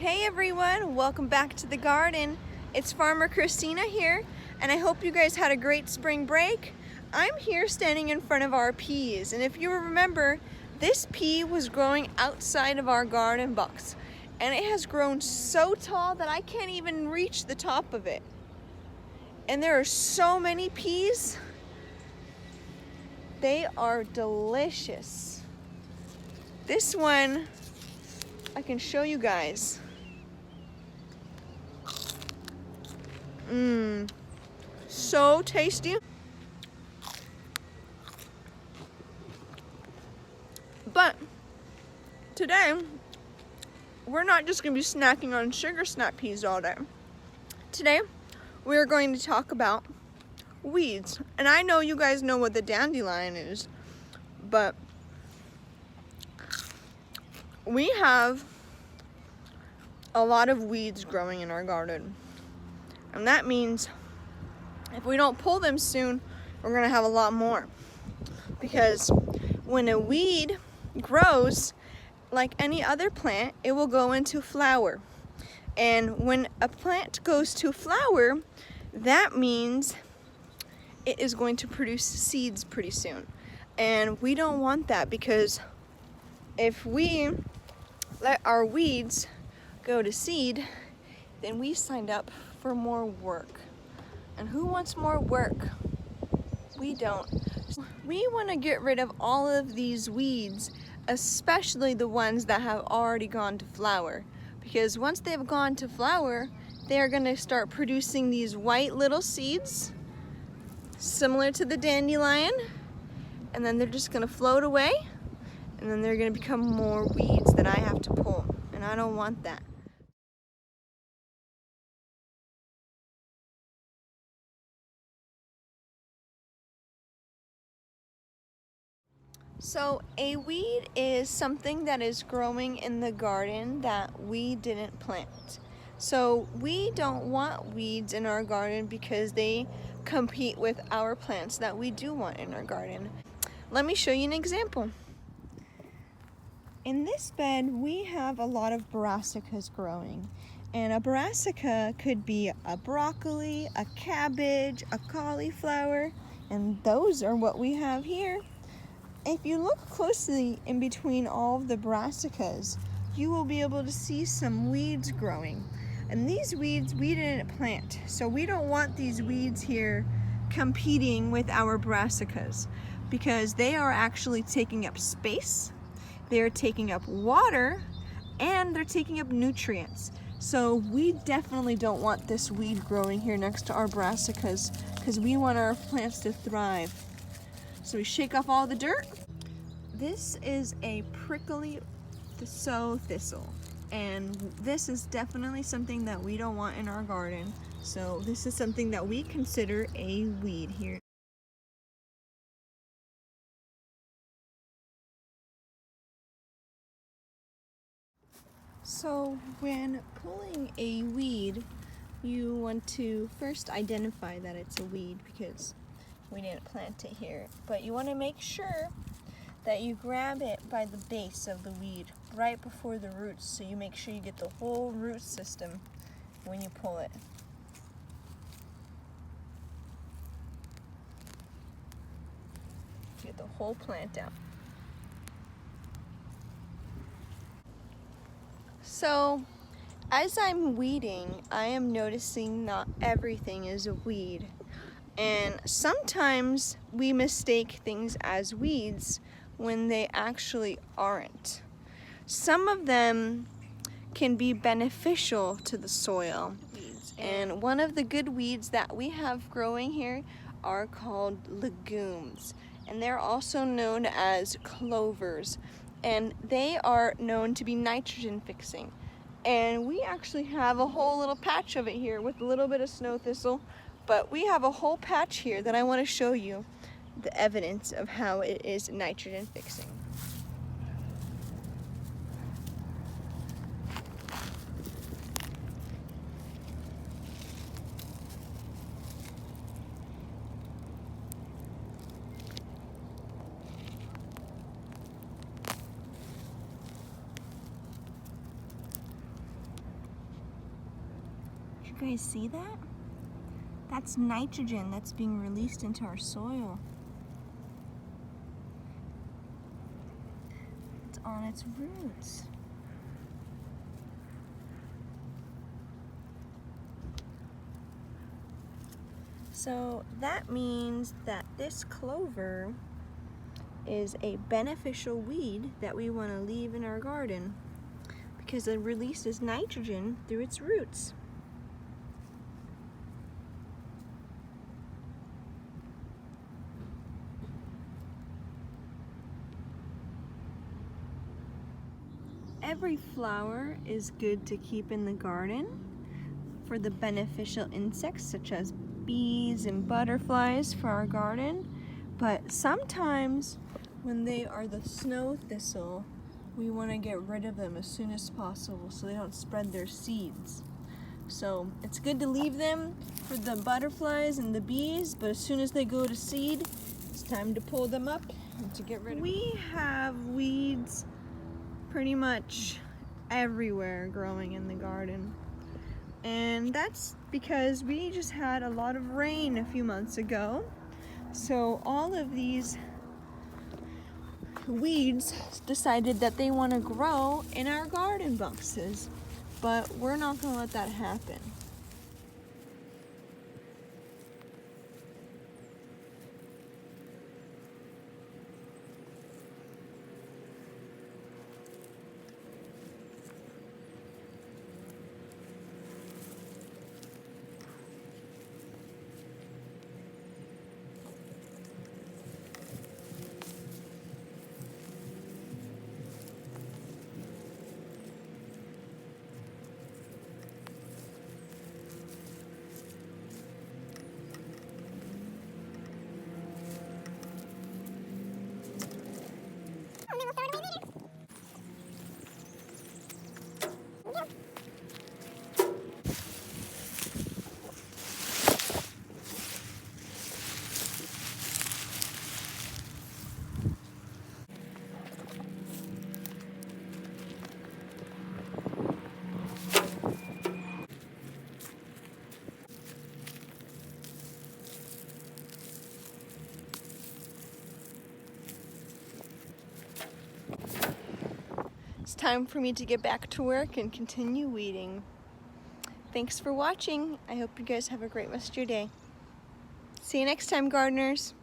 Hey everyone, welcome back to the garden. It's Farmer Christina here, and I hope you guys had a great spring break. I'm here standing in front of our peas, and if you remember, this pea was growing outside of our garden box, and it has grown so tall that I can't even reach the top of it. And there are so many peas. They are delicious. This one, I can show you guys. So tasty. But today, we're not just going to be snacking on sugar snap peas all day. Today, we're going to talk about weeds. And I know you guys know what the dandelion is, but we have a lot of weeds growing in our garden. And that means if we don't pull them soon, we're going to have a lot more. Because when a weed grows, like any other plant, it will go into flower. And when a plant goes to flower, that means it is going to produce seeds pretty soon. And we don't want that, because if we let our weeds go to seed, then we signed up for more work. And who wants more work? We don't. We want to get rid of all of these weeds, especially the ones that have already gone to flower. Because once they've gone to flower, they're going to start producing these white little seeds, similar to the dandelion, and then they're just going to float away, and then they're going to become more weeds that I have to pull, and I don't want that. So a weed is something that is growing in the garden that we didn't plant. So we don't want weeds in our garden because they compete with our plants that we do want in our garden. Let me show you an example. In this bed, we have a lot of brassicas growing. And a brassica could be a broccoli, a cabbage, a cauliflower, and those are what we have here. If you look closely in between all of the brassicas, you will be able to see some weeds growing. And these weeds we didn't plant, so we don't want these weeds here competing with our brassicas, because they are actually taking up space, they're taking up water, and they're taking up nutrients. So we definitely don't want this weed growing here next to our brassicas, because we want our plants to thrive. So we shake off all the dirt. This is a prickly sow thistle, and this is definitely something that we don't want in our garden. So this is something that we consider a weed here. So when pulling a weed, you want to first identify that it's a weed, because we didn't plant it here. But you want to make sure that you grab it by the base of the weed, right before the roots, so you make sure you get the whole root system when you pull it. Get the whole plant out. So as I'm weeding, I am noticing not everything is a weed. And sometimes we mistake things as weeds when they actually aren't. Some of them can be beneficial to the soil. And one of the good weeds that we have growing here are called legumes. And they're also known as clovers. And they are known to be nitrogen fixing. And we actually have a whole little patch of it here with a little bit of snow thistle. But we have a whole patch here that I want to show you the evidence of how it is nitrogen fixing. You guys see that? That's nitrogen that's being released into our soil. It's on its roots. So that means that this clover is a beneficial weed that we want to leave in our garden because it releases nitrogen through its roots. Every flower is good to keep in the garden for the beneficial insects such as bees and butterflies for our garden, but sometimes when they are the snow thistle, we want to get rid of them as soon as possible so they don't spread their seeds. So it's good to leave them for the butterflies and the bees, but as soon as they go to seed, it's time to pull them up and to get rid of them. We have weeds pretty much everywhere growing in the garden. And that's because we just had a lot of rain a few months ago. So all of these weeds decided that they want to grow in our garden boxes. But we're not going to let that happen. It's time for me to get back to work and continue weeding. Thanks for watching. I hope you guys have a great rest of your day. See you next time, gardeners.